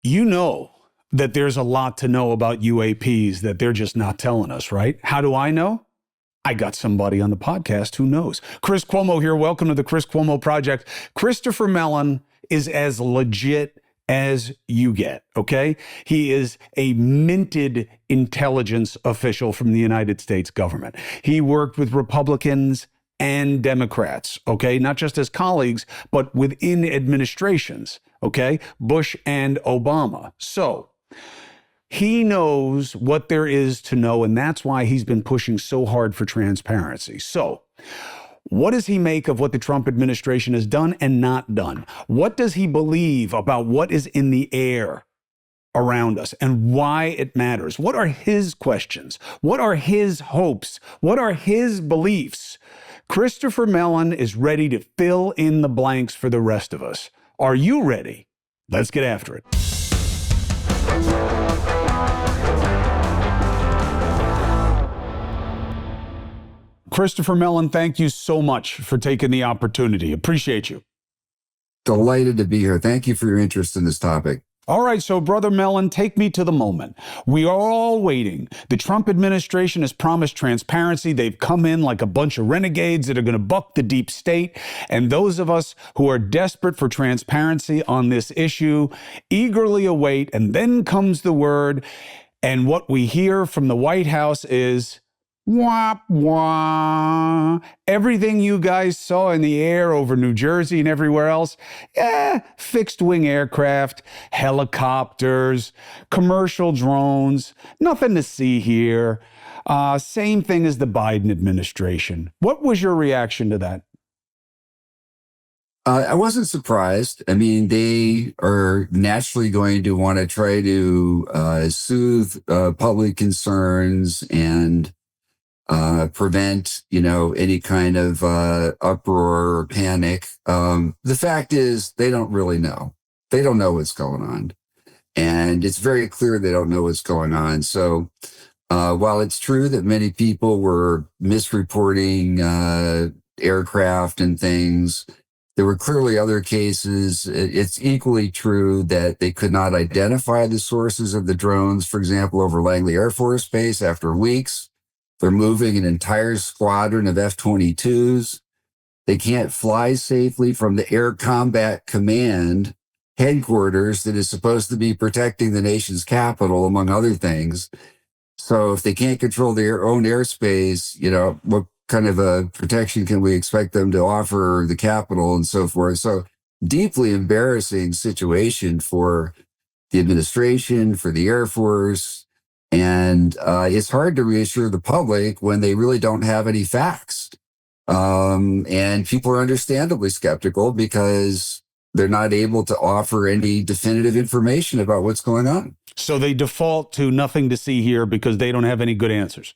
You know that there's a lot to know about UAPs that they're just not telling us, right? How do I know? I got somebody on the podcast who knows. Chris Cuomo here. Welcome to the Chris Cuomo Project. Christopher Mellon is as legit as you get, okay? He is a minted intelligence official from the United States government. He worked with Republicans and Democrats, okay? Not just as colleagues, but within administrations, okay? Bush and Obama. So he knows what there is to know, and that's why he's been pushing so hard for transparency. So what does he make of what the Trump administration has done and not done? What does he believe about what is in the air around us and why it matters? What are his questions? What are his hopes? What are his beliefs? Christopher Mellon is ready to fill in the blanks for the rest of us. Are you ready? Let's get after it. Christopher Mellon, thank you so much for taking the opportunity. Appreciate you. Delighted to be here. Thank you for your interest in this topic. All right, so Brother Mellon, take me to the moment. We are all waiting. The Trump administration has promised transparency. They've come in like a bunch of renegades that are going to buck the deep state. And those of us who are desperate for transparency on this issue eagerly await. And then comes the word. And what we hear from the White House is, wah, wah. Everything you guys saw in the air over New Jersey and everywhere else, fixed wing aircraft, helicopters, commercial drones, nothing to see here. Same thing as the Biden administration. What was your reaction to that? I wasn't surprised. I mean, they are naturally going to want to try to soothe public concerns and prevent, any kind of uproar or panic. The fact is, they don't really know. They don't know what's going on. And it's very clear they don't know what's going on. So while it's true that many people were misreporting aircraft and things, there were clearly other cases. It's equally true that they could not identify the sources of the drones, for example, over Langley Air Force Base after weeks. They're moving an entire squadron of F-22s. They can't fly safely from the Air Combat Command headquarters that is supposed to be protecting the nation's capital, among other things. So if they can't control their own airspace, what kind of a protection can we expect them to offer the capital and so forth? So deeply embarrassing situation for the administration, for the Air Force. And it's hard to reassure the public when they really don't have any facts. And people are understandably skeptical because they're not able to offer any definitive information about what's going on. So they default to nothing to see here because they don't have any good answers.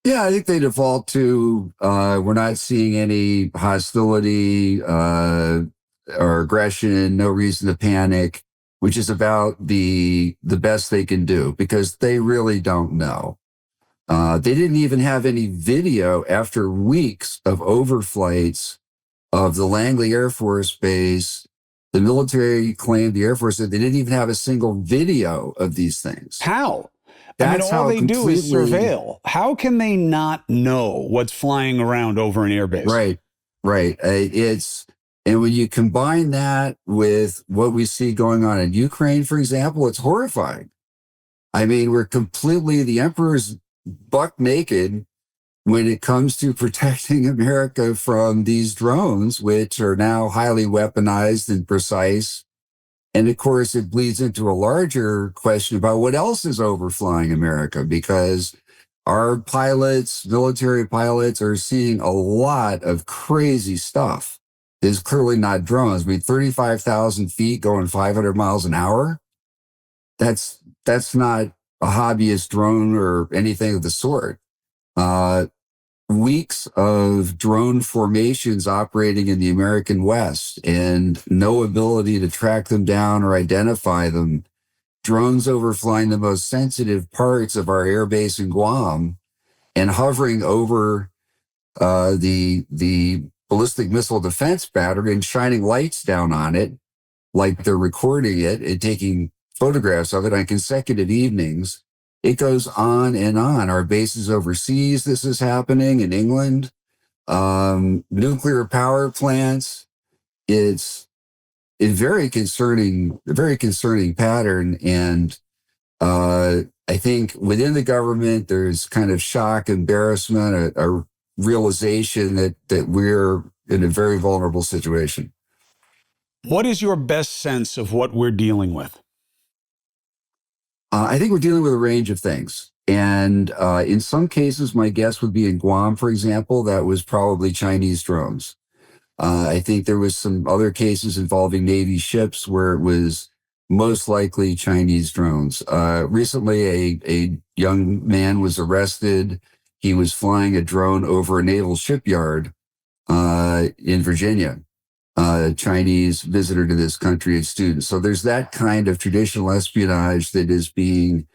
Yeah, I think they default to we're not seeing any hostility or aggression, no reason to panic, which is about the best they can do because they really don't know. They didn't even have any video after weeks of overflights of the Langley Air Force Base. The military claimed, the Air Force said they didn't even have a single video of these things. How? That's all how they do is surveil. How can they not know what's flying around over an airbase? Right. And when you combine that with what we see going on in Ukraine, for example, it's horrifying. I mean, we're completely, the emperor's buck naked when it comes to protecting America from these drones, which are now highly weaponized and precise. And of course, it bleeds into a larger question about what else is overflying America, because our pilots, military pilots, are seeing a lot of crazy stuff. It's clearly not drones. I mean, 35,000 feet going 500 miles an hour. That's not a hobbyist drone or anything of the sort. Weeks of drone formations operating in the American West and no ability to track them down or identify them. Drones overflying the most sensitive parts of our air base in Guam and hovering over the ballistic missile defense battery and shining lights down on it like they're recording it and taking photographs of it on consecutive evenings. It goes on and on. Our bases overseas, this is happening in England, nuclear power plants. It's a very concerning pattern. And I think within the government, there's kind of shock, embarrassment, a realization that we're in a very vulnerable situation. What is your best sense of what we're dealing with? I think we're dealing with a range of things. And in some cases, my guess would be in Guam, for example, that was probably Chinese drones. I think there was some other cases involving Navy ships where it was most likely Chinese drones. Recently, a young man was arrested. He was flying a drone over a naval shipyard in Virginia. Chinese visitor to this country, a student. So there's that kind of traditional espionage that is being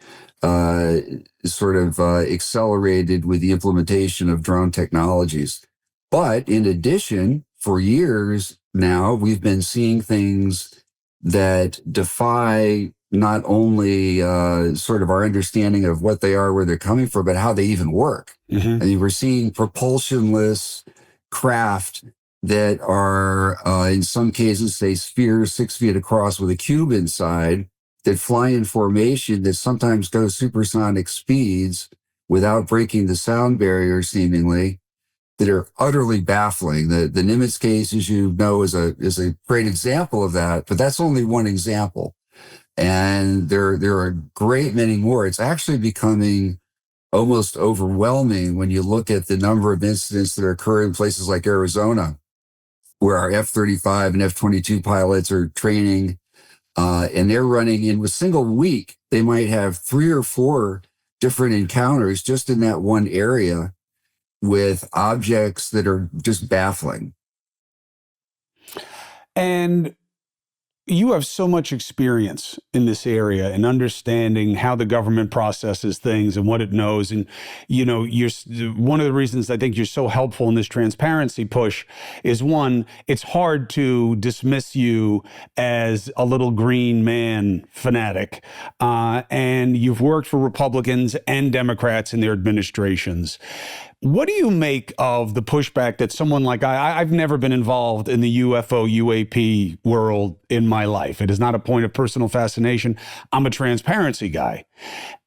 accelerated with the implementation of drone technologies. But in addition, for years now, we've been seeing things that defy not only sort of our understanding of what they are, where they're coming from, but how they even work. Mm-hmm. I mean, we're seeing propulsionless craft that are, in some cases, say spheres 6 feet across with a cube inside that fly in formation that sometimes go supersonic speeds without breaking the sound barrier, seemingly, that are utterly baffling. The Nimitz case, as you know, is a great example of that, but that's only one example. And there are a great many more. It's actually becoming almost overwhelming when you look at the number of incidents that occur in places like Arizona, where our F-35 and F-22 pilots are training, and they're running in a single week. They might have 3 or 4 different encounters just in that one area with objects that are just baffling. And you have so much experience in this area and understanding how the government processes things and what it knows. And, you're one of the reasons I think you're so helpful in this transparency push is, one, it's hard to dismiss you as a little green man fanatic. And you've worked for Republicans and Democrats in their administrations. What do you make of the pushback that someone like I've never been involved in the UFO UAP world in my life. It is not a point of personal fascination. I'm a transparency guy.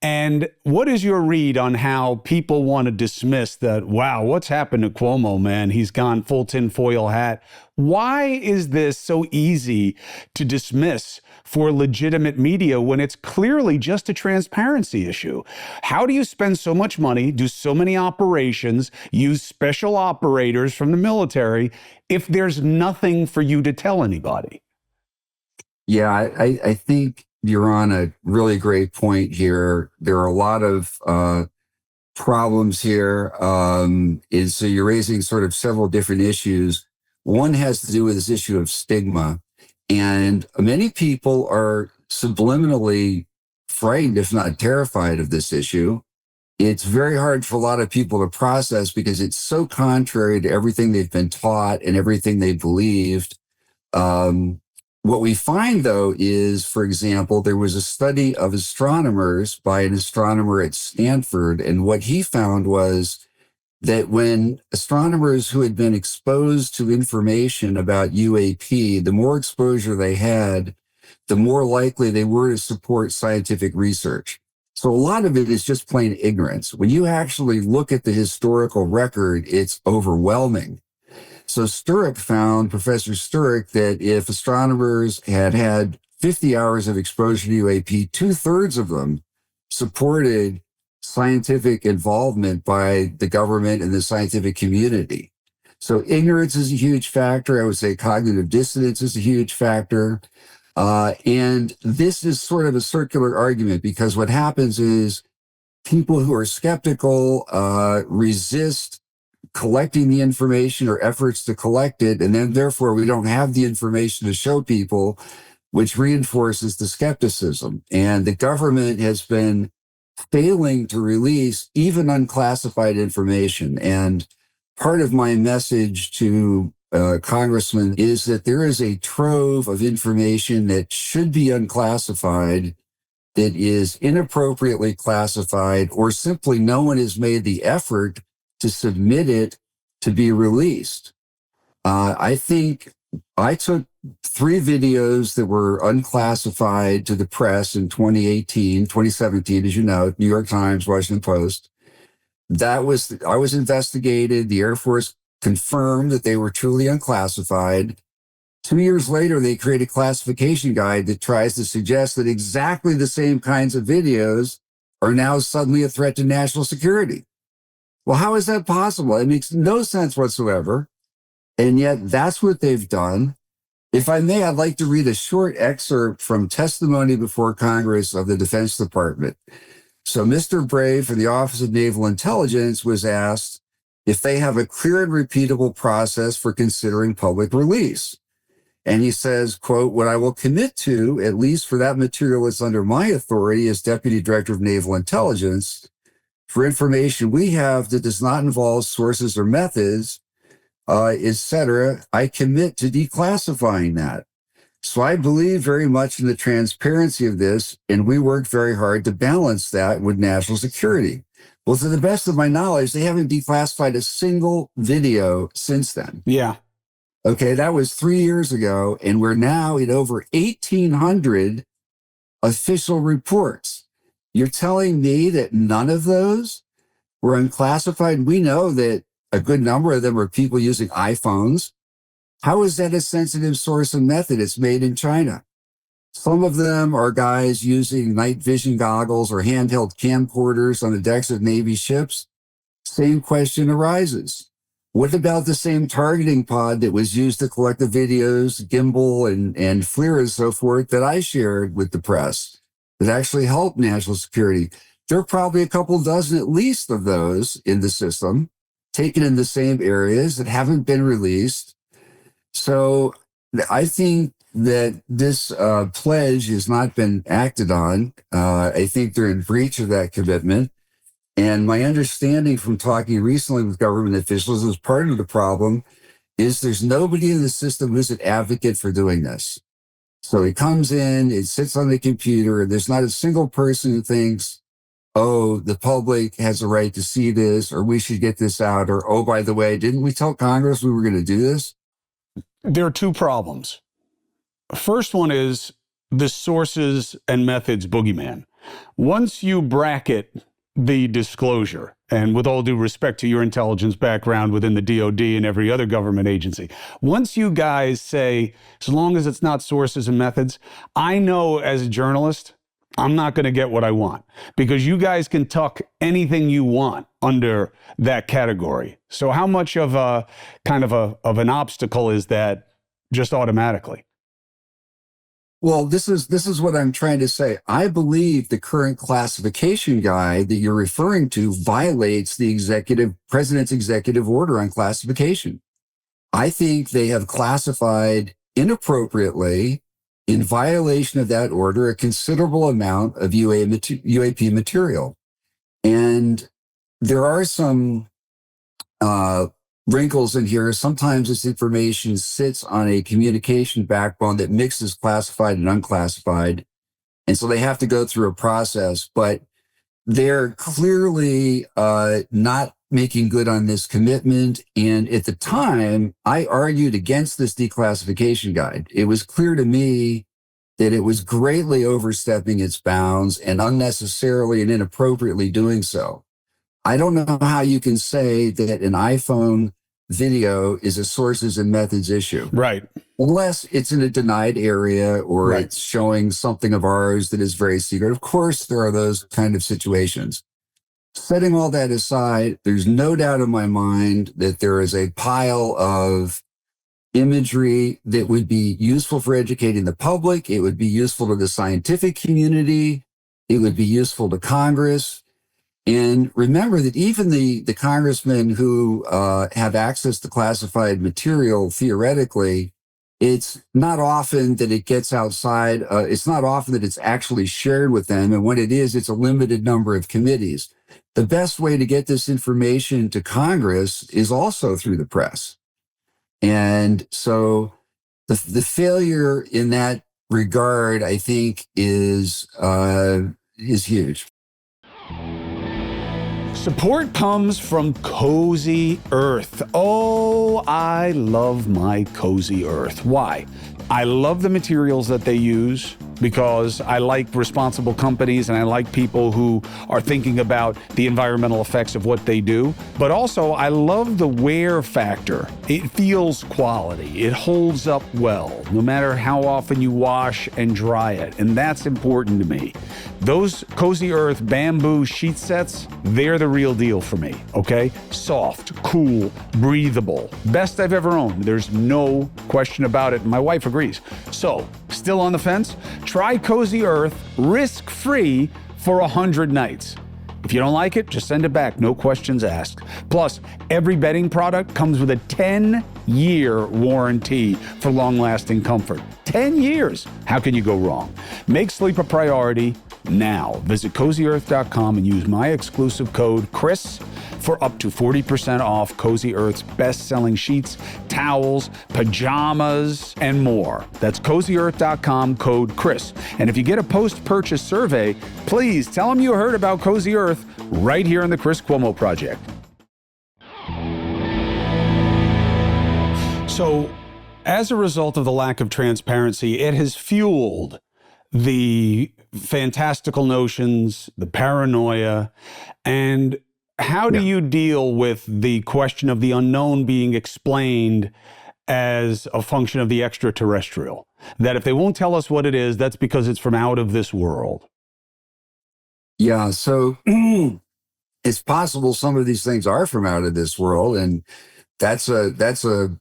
And what is your read on how people want to dismiss that, wow, what's happened to Cuomo, man? He's gone full tinfoil hat. Why is this so easy to dismiss for legitimate media when it's clearly just a transparency issue? How do you spend so much money, do so many operations, use special operators from the military if there's nothing for you to tell anybody? Yeah, I think you're on a really great point here. There are a lot of problems here. So you're raising sort of several different issues. One has to do with this issue of stigma. And many people are subliminally frightened, if not terrified, of this issue. It's very hard for a lot of people to process because it's so contrary to everything they've been taught and everything they believed. What we find, though, is, for example, there was a study of astronomers by an astronomer at Stanford, and what he found was that when astronomers who had been exposed to information about UAP, the more exposure they had, the more likely they were to support scientific research. So a lot of it is just plain ignorance. When you actually look at the historical record, it's overwhelming. So Professor Sturrock, that if astronomers had had 50 hours of exposure to UAP, 2/3 of them supported scientific involvement by the government and the scientific community. So ignorance is a huge factor. I would say cognitive dissonance is a huge factor. And this is sort of a circular argument because what happens is people who are skeptical resist collecting the information or efforts to collect it. And then therefore we don't have the information to show people, which reinforces the skepticism. And the government has been failing to release even unclassified information. And part of my message to Congressman, is that there is a trove of information that should be unclassified that is inappropriately classified, or simply no one has made the effort to submit it to be released. I think I took 3 videos that were unclassified to the press in 2017, as you know, New York Times, Washington Post. I was investigated. The Air Force confirmed that they were truly unclassified. 2 years later, they create a classification guide that tries to suggest that exactly the same kinds of videos are now suddenly a threat to national security. Well, how is that possible? It makes no sense whatsoever. And yet that's what they've done. If I may, I'd like to read a short excerpt from testimony before Congress of the Defense Department. So Mr. Brave from the Office of Naval Intelligence was asked if they have a clear and repeatable process for considering public release. And he says, quote, "What I will commit to, at least for that material that's under my authority as Deputy Director of Naval Intelligence, for information we have that does not involve sources or methods, et cetera, I commit to declassifying that." So I believe very much in the transparency of this, and we work very hard to balance that with national security. Well, to the best of my knowledge, they haven't declassified a single video since then. Yeah. Okay, that was 3 years ago, and we're now at over 1,800 official reports. You're telling me that none of those were unclassified? We know that a good number of them are people using iPhones. How is that a sensitive source and method? It's made in China. Some of them are guys using night vision goggles or handheld camcorders on the decks of Navy ships. Same question arises. What about the same targeting pod that was used to collect the videos, gimbal, and FLIR and so forth that I shared with the press that actually helped national security? There are probably a couple dozen at least of those in the system, taken in the same areas that haven't been released. So I think that this pledge has not been acted on. I think they're in breach of that commitment. And my understanding from talking recently with government officials is part of the problem is there's nobody in the system who's an advocate for doing this. So it comes in, it sits on the computer, and there's not a single person who thinks, oh, the public has a right to see this, or we should get this out, or, oh, by the way, didn't we tell Congress we were going to do this? There are 2 problems. First one is the sources and methods boogeyman. Once you bracket the disclosure, and with all due respect to your intelligence background within the DOD and every other government agency, once you guys say, as long as it's not sources and methods, I know as a journalist, I'm not going to get what I want, because you guys can tuck anything you want under that category. So how much of a kind of an obstacle is that just automatically? Well, this is what I'm trying to say. I believe the current classification guide that you're referring to violates the president's executive order on classification. I think they have classified inappropriately, in violation of that order, a considerable amount of UAP material. And there are some wrinkles in here. Sometimes this information sits on a communication backbone that mixes classified and unclassified. And so they have to go through a process, but they're clearly not making good on this commitment. And at the time, I argued against this declassification guide. It was clear to me that it was greatly overstepping its bounds and unnecessarily and inappropriately doing so. I don't know how you can say that an iPhone video is a sources and methods issue. Right. Unless it's in a denied area or Right. it's showing something of ours that is very secret. Of course, there are those kind of situations. Setting all that aside, there's no doubt in my mind that there is a pile of imagery that would be useful for educating the public. It would be useful to the scientific community. It would be useful to Congress. And remember that even the congressmen who have access to classified material, theoretically, it's not often that it gets outside. It's not often that it's actually shared with them. And when it is, it's a limited number of committees. The best way to get this information to Congress is also through the press. And so the failure in that regard, I think, is huge. Support comes from Cozy Earth. Oh, I love my Cozy Earth. Why? I love the materials that they use because I like responsible companies and I like people who are thinking about the environmental effects of what they do. But also, I love the wear factor. It feels quality. It holds up well, no matter how often you wash and dry it. And that's important to me. Those Cozy Earth bamboo sheet sets, they're the real deal for me, okay? Soft, cool, breathable. Best I've ever owned. There's no question about it. My wife agrees. So, still on the fence? Try Cozy Earth risk-free for 100 nights. If you don't like it, just send it back. No questions asked. Plus, every bedding product comes with a 10-year warranty for long-lasting comfort. 10 years. How can you go wrong? Make sleep a priority now. Visit CozyEarth.com and use my exclusive code CHRIS for up to 40% off Cozy Earth's best-selling sheets, towels, pajamas, and more. That's CozyEarth.com, code CHRIS. And if you get a post-purchase survey, please tell them you heard about Cozy Earth right here on the Chris Cuomo Project. So, as a result of the lack of transparency, it has fueled the fantastical notions, the paranoia, and how do you deal with the question of the unknown being explained as a function of the extraterrestrial? That if they won't tell us what it is, that's because it's from out of this world. Yeah, so it's possible some of these things are from out of this world, and that's a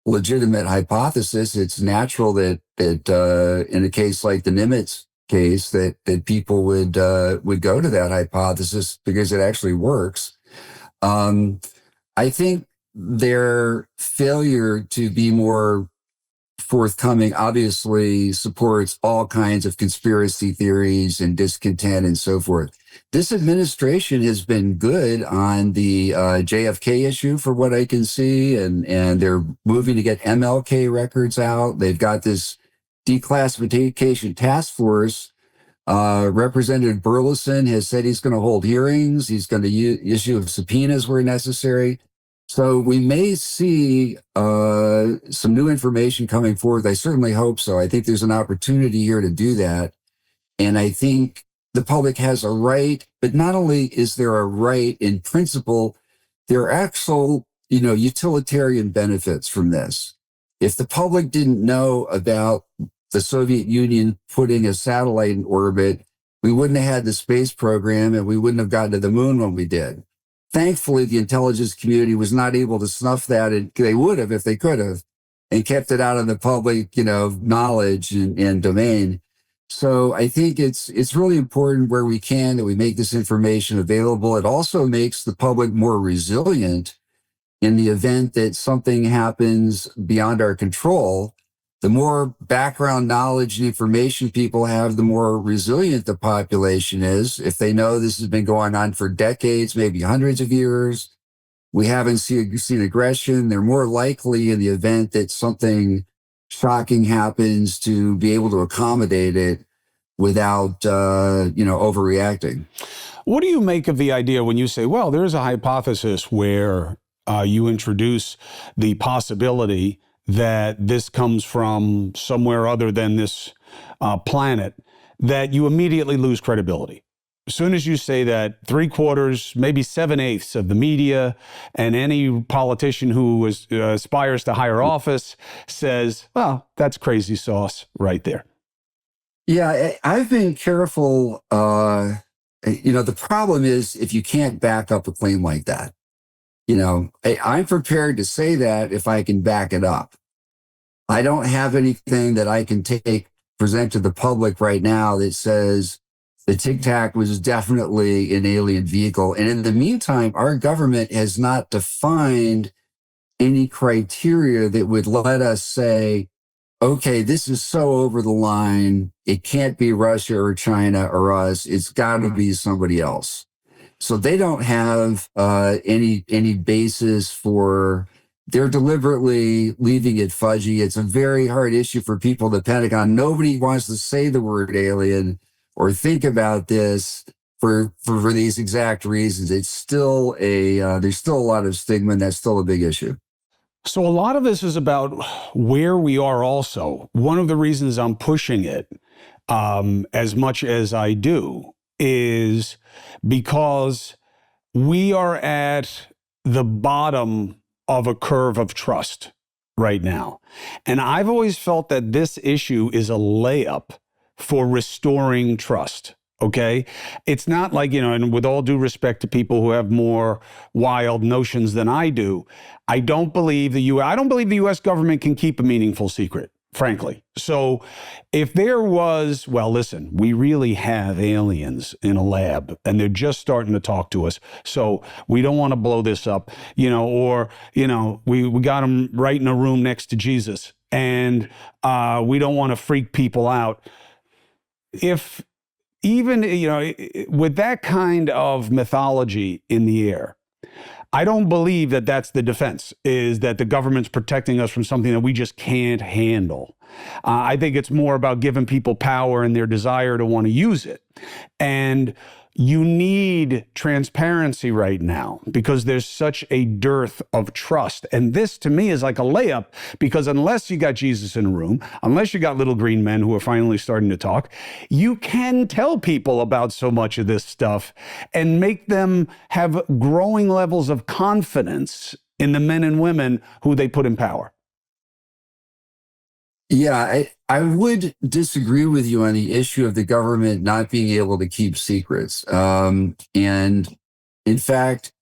legitimate hypothesis. It's natural that in a case like the Nimitz case that people would go to that hypothesis because it actually works. I think their failure to be more forthcoming obviously supports all kinds of conspiracy theories and discontent and so forth. This administration has been good on the JFK issue, for what I can see, and they're moving to get MLK records out. They've got this declassification task force. Representative Burleson has said he's going to hold hearings. He's going to issue subpoenas where necessary. So we may see some new information coming forth. I certainly hope so. I think there's an opportunity here to do that. And I think the public has a right, but not only is there a right in principle, there are actual, utilitarian benefits from this. If the public didn't know about the Soviet Union putting a satellite in orbit, we wouldn't have had the space program and we wouldn't have gotten to the moon when we did. Thankfully, the intelligence community was not able to snuff that, and they would have if they could have, and kept it out of the public, knowledge and domain. So I think it's really important where we can that we make this information available. It also makes the public more resilient in the event that something happens beyond our control. The more background knowledge and information people have, the more resilient the population is. If they know this has been going on for decades, maybe hundreds of years, we haven't seen aggression, they're more likely in the event that something shocking happens to be able to accommodate it without, overreacting. What do you make of the idea when you say, well, there's a hypothesis where you introduce the possibility that this comes from somewhere other than this planet, that you immediately lose credibility? As soon as you say that, 3/4, maybe 7/8 of the media and any politician who aspires to higher office says, well, that's crazy sauce right there. Yeah, I've been careful. The problem is if you can't back up a claim like that. I'm prepared to say that if I can back it up. I don't have anything that I can present to the public right now that says the Tic Tac was definitely an alien vehicle. And in the meantime, our government has not defined any criteria that would let us say, okay, this is so over the line, it can't be Russia or China or us. It's got to be somebody else. So they don't have any basis for they're deliberately leaving it fudgy. It's a very hard issue for people at the Pentagon. Nobody wants to say the word alien or think about this for these exact reasons. It's still there's still a lot of stigma, and that's still a big issue. So a lot of this is about where we are also. One of the reasons I'm pushing it as much as I do is because we are at the bottom of a curve of trust right now. And I've always felt that this issue is a layup for restoring trust. Okay. It's not like, and with all due respect to people who have more wild notions than I do, I don't believe the U.S. government can keep a meaningful secret, frankly. So if there was, well, listen, we really have aliens in a lab and they're just starting to talk to us. So we don't want to blow this up, we got them right in a room next to Jesus and we don't want to freak people out. If even, with that kind of mythology in the air, I don't believe that that's the defense, is that the government's protecting us from something that we just can't handle. I think it's more about giving people power and their desire to want to use it. And you need transparency right now because there's such a dearth of trust. And this to me is like a layup because unless you got Jesus in a room, unless you got little green men who are finally starting to talk, you can tell people about so much of this stuff and make them have growing levels of confidence in the men and women who they put in power. Yeah, I would disagree with you on the issue of the government not being able to keep secrets. And in fact,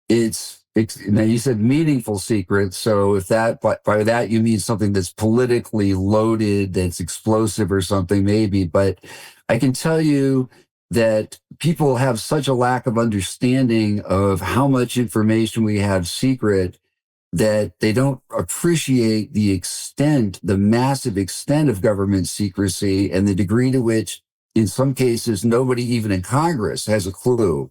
it's now you said meaningful secrets. So if by that you mean something that's politically loaded, that's explosive or something, maybe. But I can tell you that people have such a lack of understanding of how much information we have secret that they don't appreciate the massive extent of government secrecy and the degree to which, in some cases, nobody even in Congress has a clue.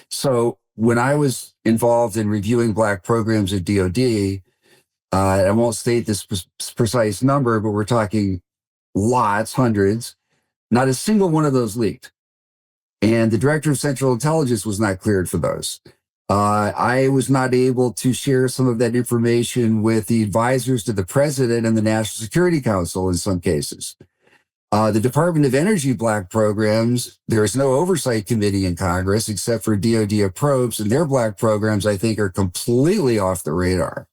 So when I was involved in reviewing Black programs at DOD, I won't state this precise number, but we're talking lots, hundreds, not a single one of those leaked. And the director of Central Intelligence was not cleared for those. I was not able to share some of that information with the advisors to the president and the National Security Council in some cases. The Department of Energy Black programs, there is no oversight committee in Congress except for DOD probes, and their Black programs, I think, are completely off the radar.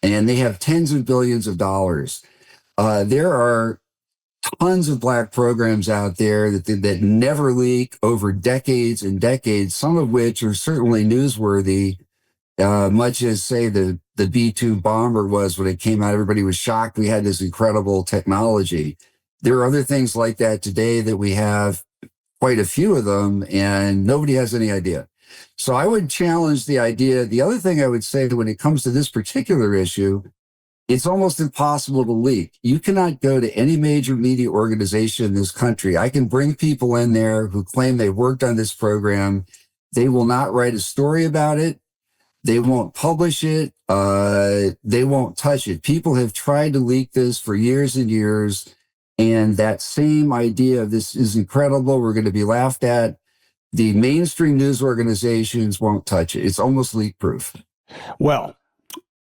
And they have tens of billions of dollars. There are tons of Black programs out there that never leak over decades and decades, some of which are certainly newsworthy, much as, say, the B-2 bomber was when it came out. Everybody was shocked we had this incredible technology. There are other things like that today that we have quite a few of them, and nobody has any idea. So I would challenge the idea. The other thing I would say when it comes to this particular issue, it's almost impossible to leak. You cannot go to any major media organization in this country. I can bring people in there who claim they worked on this program. They will not write a story about it. They won't publish it. They won't touch it. People have tried to leak this for years and years. And that same idea of this is incredible, we're going to be laughed at, the mainstream news organizations won't touch it. It's almost leak proof. Well,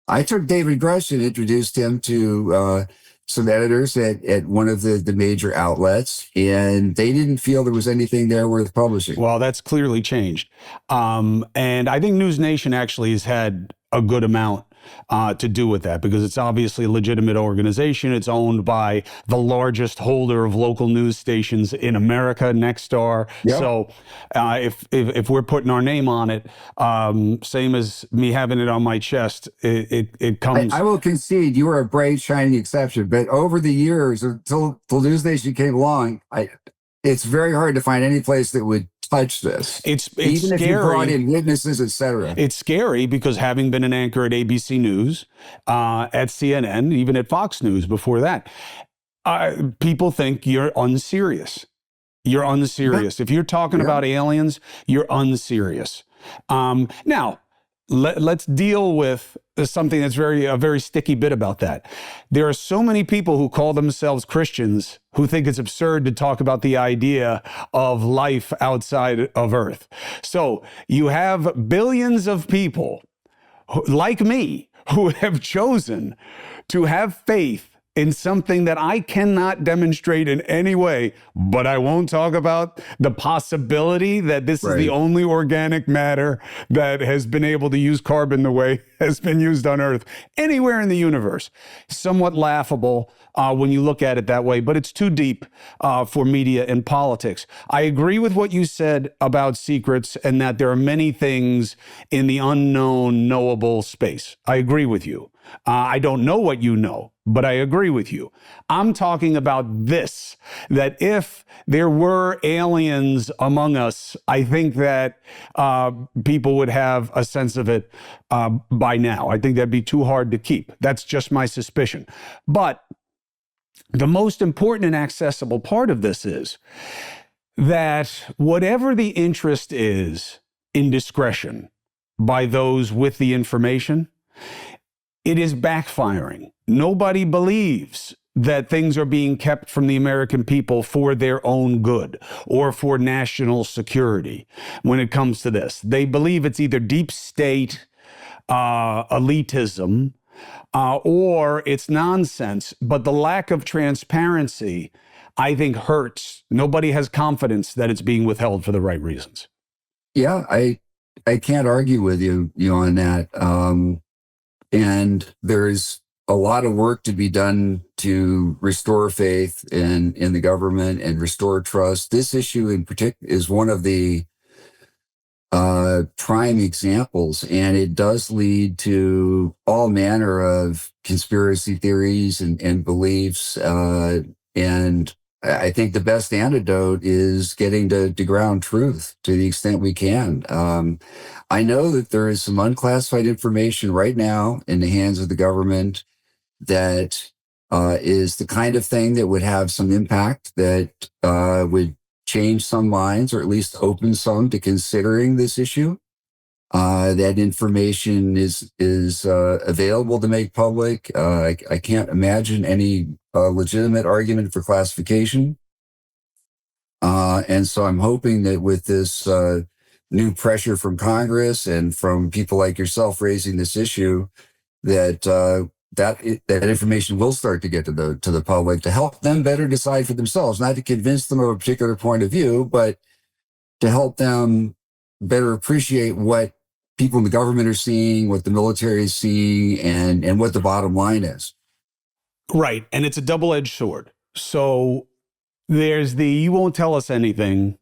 I took David Grush and introduced him to some editors at one of the major outlets, and they didn't feel there was anything there worth publishing. Well, that's clearly changed. And I think News Nation actually has had a good amount to do with that because it's obviously a legitimate organization. It's owned by the largest holder of local news stations in America, Nexstar. Yep. So if we're putting our name on it, same as me having it on my chest, it comes. I will concede you are a bright, shining exception, but over the years, until the News Nation came along, it's very hard to find any place that would touch this. It's even scary. If you brought in witnesses, etc. It's scary because having been an anchor at ABC News, at CNN, even at Fox News before that, people think you're unserious. You're unserious. If you're talking about aliens, you're unserious. Now, let's deal with something that's a very sticky bit about that. There are so many people who call themselves Christians who think it's absurd to talk about the idea of life outside of Earth. So you have billions of people like me who have chosen to have faith in something that I cannot demonstrate in any way, but I won't talk about the possibility that this is the only organic matter that has been able to use carbon the way has been used on Earth anywhere in the universe. Somewhat laughable when you look at it that way, but it's too deep for media and politics. I agree with what you said about secrets and that there are many things in the unknown, knowable space. I agree with you. I don't know what you know, but I agree with you. I'm talking about this, that if there were aliens among us, I think that people would have a sense of it by now. I think that'd be too hard to keep. That's just my suspicion. But the most important and accessible part of this is that whatever the interest is in discretion by those with the information, it is backfiring. Nobody believes that things are being kept from the American people for their own good or for national security when it comes to this. They believe it's either deep state elitism or it's nonsense. But the lack of transparency, I think, hurts. Nobody has confidence that it's being withheld for the right reasons. Yeah, I can't argue with you on that. And there's a lot of work to be done to restore faith in the government and restore trust. This issue in particular is one of the prime examples, and it does lead to all manner of conspiracy theories and beliefs. And I think the best antidote is getting to ground truth to the extent we can. I know that there is some unclassified information right now in the hands of the government that is the kind of thing that would have some impact, that would change some minds, or at least open some to considering this issue. That information is available to make public. I can't imagine any legitimate argument for classification. And so I'm hoping that with this new pressure from Congress and from people like yourself raising this issue, that that information will start to get to the public to help them better decide for themselves, not to convince them of a particular point of view, but to help them better appreciate what people in the government are seeing, what the military is seeing, and what the bottom line is. Right. And it's a double-edged sword. So there's the you won't tell us anything.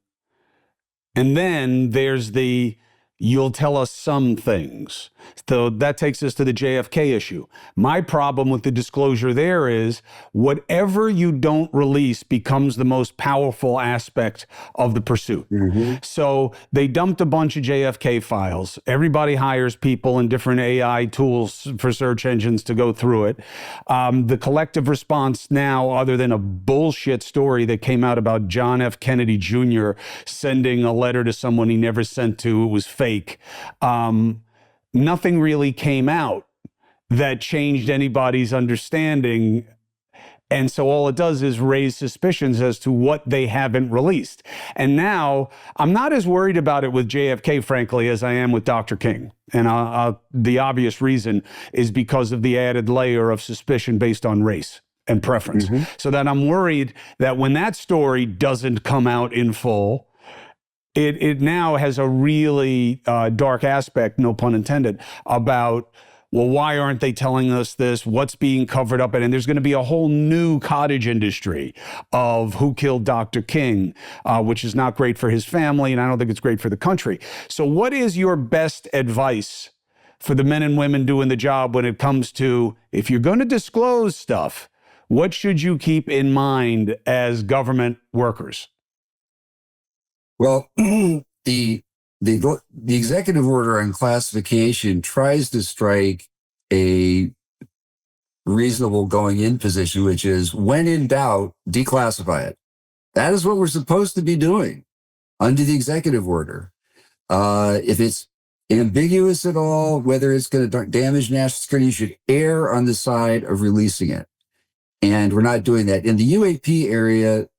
And then there's the you'll tell us some things. So that takes us to the JFK issue. My problem with the disclosure there is whatever you don't release becomes the most powerful aspect of the pursuit. Mm-hmm. So they dumped a bunch of JFK files. Everybody hires people and different AI tools for search engines to go through it. The collective response now, other than a bullshit story that came out about John F. Kennedy Jr. sending a letter to someone he never sent to, it was fake. Nothing really came out that changed anybody's understanding. And so all it does is raise suspicions as to what they haven't released. And now I'm not as worried about it with JFK, frankly, as I am with Dr. King. And the obvious reason is because of the added layer of suspicion based on race and preference. Mm-hmm. So that I'm worried that when that story doesn't come out in full, it now has a really dark aspect, no pun intended, about, well, why aren't they telling us this? What's being covered up? And there's going to be a whole new cottage industry of who killed Dr. King, which is not great for his family, and I don't think it's great for the country. So what is your best advice for the men and women doing the job when it comes to, if you're going to disclose stuff, what should you keep in mind as government workers? Well, the executive order on classification tries to strike a reasonable going in position, which is when in doubt, declassify it. That is what we're supposed to be doing under the executive order. If it's ambiguous at all, whether it's going to damage national security, you should err on the side of releasing it. And we're not doing that. In the UAP area,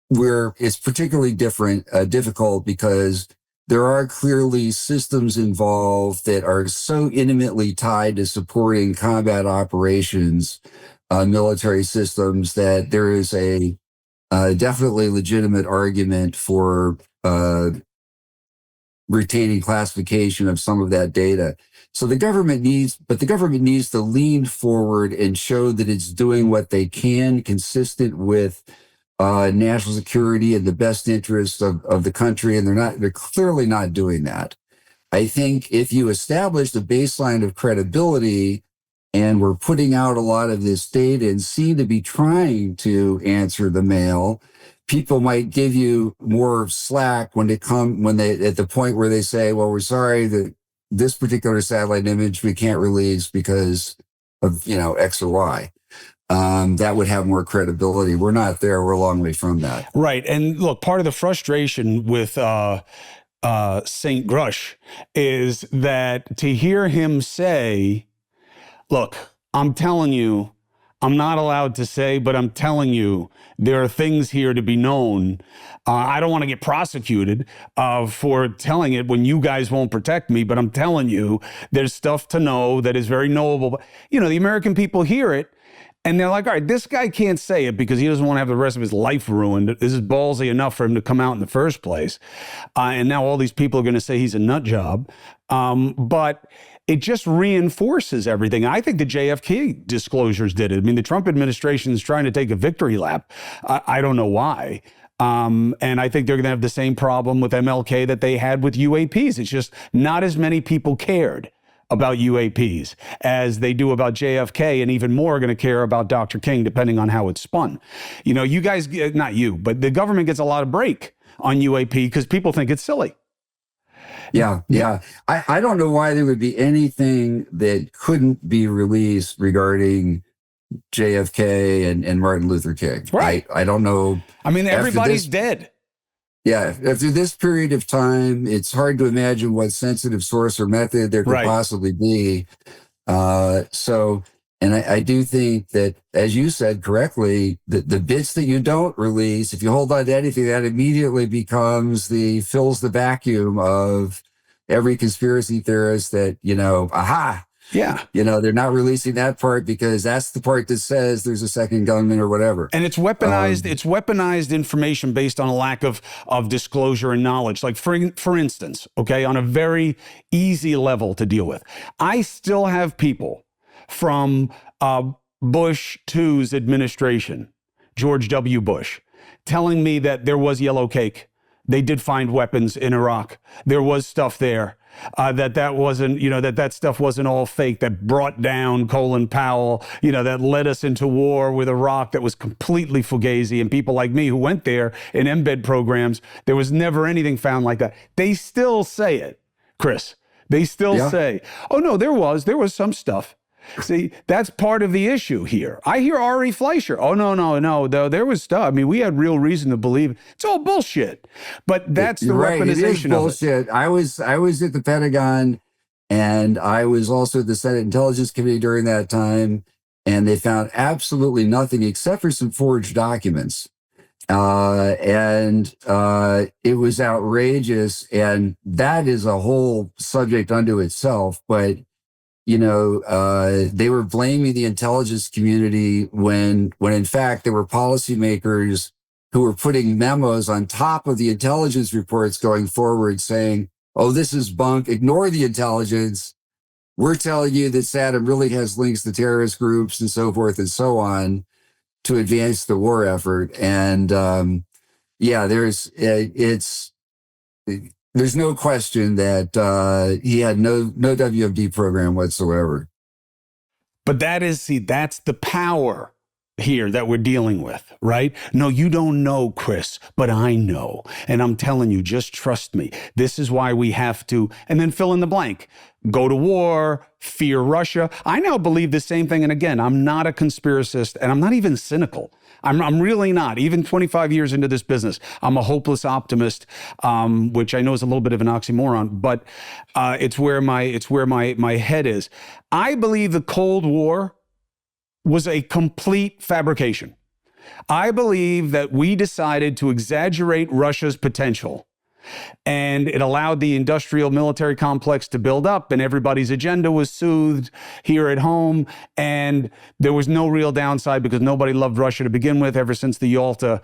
where it's particularly difficult because there are clearly systems involved that are so intimately tied to supporting combat operations, military systems, that there is a definitely legitimate argument for retaining classification of some of that data. So the government needs to lean forward and show that it's doing what they can consistent with national security and the best interests of the country. And they're clearly not doing that. I think if you establish a baseline of credibility, and we're putting out a lot of this data and seem to be trying to answer the mail, people might give you more slack when they at the point where they say, well, we're sorry that this particular satellite image we can't release because of, X or Y. That would have more credibility. We're not there. We're a long way from that. Right. And look, part of the frustration with St. Grush is that to hear him say, look, I'm telling you, I'm not allowed to say, but I'm telling you, there are things here to be known. I don't want to get prosecuted for telling it when you guys won't protect me, but I'm telling you, there's stuff to know that is very knowable. The American people hear it, and they're like, all right, this guy can't say it because he doesn't want to have the rest of his life ruined. This is ballsy enough for him to come out in the first place. And now all these people are going to say he's a nut job. But it just reinforces everything. I think the JFK disclosures did it. I mean, the Trump administration is trying to take a victory lap. I don't know why. And I think they're going to have the same problem with MLK that they had with UAPs. It's just not as many people cared about UAPs as they do about JFK, and even more are going to care about Dr. King, depending on how it's spun. You guys, not you, but the government gets a lot of break on UAP because people think it's silly. Yeah. I don't know why there would be anything that couldn't be released regarding JFK and Martin Luther King. Right. I don't know. I mean, everybody's dead. Yeah. After this period of time, it's hard to imagine what sensitive source or method there could possibly be. And I do think that, as you said correctly, the bits that you don't release, if you hold on to anything, that immediately fills the vacuum of every conspiracy theorist that, aha. Yeah. They're not releasing that part because that's the part that says there's a second gunman or whatever. And it's weaponized. It's weaponized information based on a lack of disclosure and knowledge. Like for instance, okay, on a very easy level to deal with, I still have people from Bush II's administration, George W. Bush, telling me that there was yellow cake. They did find weapons in Iraq. There was stuff there. That wasn't, that stuff wasn't all fake, that brought down Colin Powell, that led us into war with Iraq that was completely fugazi. And people like me who went there in embed programs, there was never anything found like that. They still say it, Chris. They still say, oh, no, there was some stuff. See, that's part of the issue here. I hear Ari Fleischer. Oh, no. There was stuff. I mean, we had real reason to believe it's all bullshit. But that's the weaponization of bullshit. I was at the Pentagon, and I was also at the Senate Intelligence Committee during that time, and they found absolutely nothing except for some forged documents. And it was outrageous, and that is a whole subject unto itself. But they were blaming the intelligence community when in fact there were policymakers who were putting memos on top of the intelligence reports going forward saying, oh, this is bunk, ignore the intelligence. We're telling you that Saddam really has links to terrorist groups and so forth and so on to advance the war effort. And there's no question that he had no WMD program whatsoever. But that's the power here that we're dealing with, right? No, you don't know, Chris, but I know. And I'm telling you, just trust me. This is why we have to, and then fill in the blank. Go to war, fear Russia. I now believe the same thing. And again, I'm not a conspiracist and I'm not even cynical. I'm really not. Even 25 years into this business, I'm a hopeless optimist, which I know is a little bit of an oxymoron, but it's where my head is. I believe the Cold War was a complete fabrication. I believe that we decided to exaggerate Russia's potential, and it allowed the industrial military complex to build up, and everybody's agenda was soothed here at home, and there was no real downside because nobody loved Russia to begin with ever since the Yalta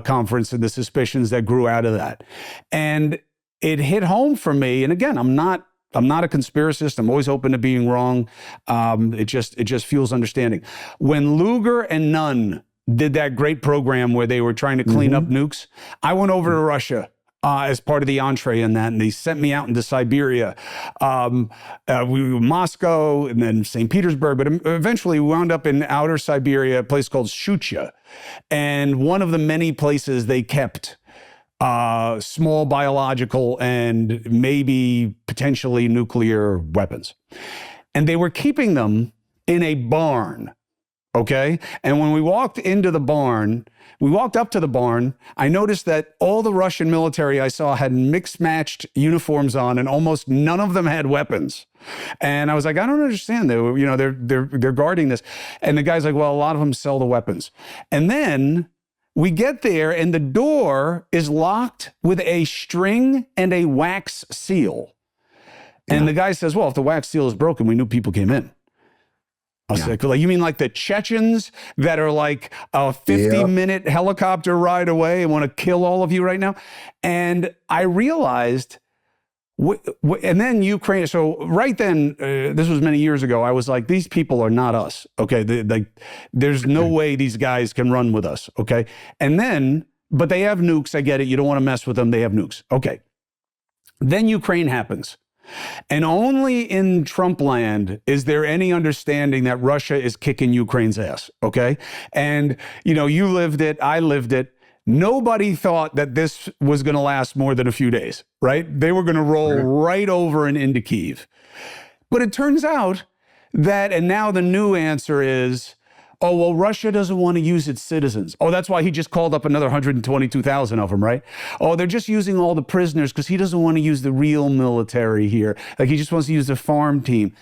conference and the suspicions that grew out of that. And it hit home for me, and again, I'm not a conspiracist. I'm always open to being wrong. It just fuels understanding. When Lugar and Nunn did that great program where they were trying to clean up nukes, I went over to Russia as part of the entree in that, and they sent me out into Siberia. We were Moscow and then St. Petersburg, but eventually we wound up in outer Siberia, a place called Shchuchya, and one of the many places they kept small biological and maybe potentially nuclear weapons. And they were keeping them in a barn, okay? And when we walked into the barn, we walked up to the barn, I noticed that all the Russian military I saw had mixed-matched uniforms on, and almost none of them had weapons. And I was like, I don't understand. They're guarding this. And the guy's like, well, a lot of them sell the weapons. And then we get there and the door is locked with a string and a wax seal. And the guy says, well, if the wax seal is broken, we knew people came in. I was like, you mean like the Chechens that are like a 50-minute helicopter ride away and want to kill all of you right now? And I realized, and then Ukraine, so right then, this was many years ago, I was like, these people are not us, okay? There's no way these guys can run with us, okay? And then, but they have nukes, I get it, you don't want to mess with them, they have nukes, okay. Then Ukraine happens. And only in Trump land is there any understanding that Russia is kicking Ukraine's ass, okay? And, you lived it, I lived it. Nobody thought that this was going to last more than a few days, right? They were going to roll right over and into Kyiv. But it turns out that, and now the new answer is, oh, well, Russia doesn't want to use its citizens. Oh, that's why he just called up another 122,000 of them, right? Oh, they're just using all the prisoners because he doesn't want to use the real military here. Like he just wants to use the farm team.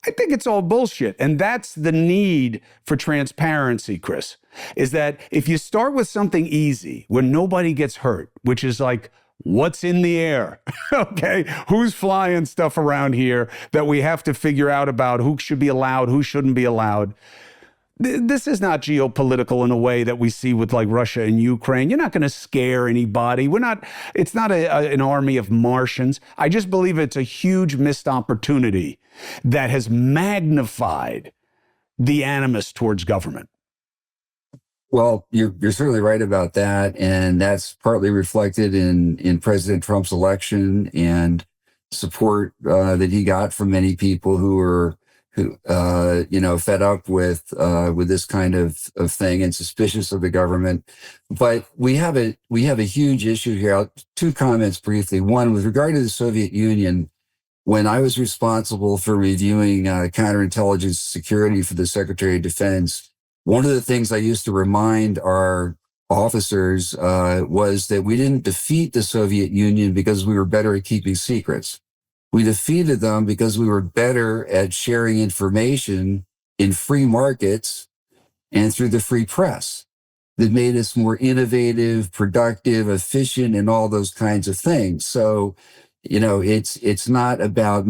I think it's all bullshit. And that's the need for transparency, Chris, is that if you start with something easy where nobody gets hurt, which is like, what's in the air? Okay, who's flying stuff around here that we have to figure out about who should be allowed, who shouldn't be allowed. This is not geopolitical in a way that we see with like Russia and Ukraine. You're not going to scare anybody. It's not an army of Martians. I just believe it's a huge missed opportunity that has magnified the animus towards government. Well, you're certainly right about that. And that's partly reflected in President Trump's election and support that he got from many people who are fed up with this kind of thing and suspicious of the government. But we have a huge issue here. Two comments briefly. One, with regard to the Soviet Union, when I was responsible for reviewing counterintelligence security for the Secretary of Defense, one of the things I used to remind our officers was that we didn't defeat the Soviet Union because we were better at keeping secrets. We defeated them because we were better at sharing information in free markets and through the free press that made us more innovative, productive, efficient, and all those kinds of things. So, it's not about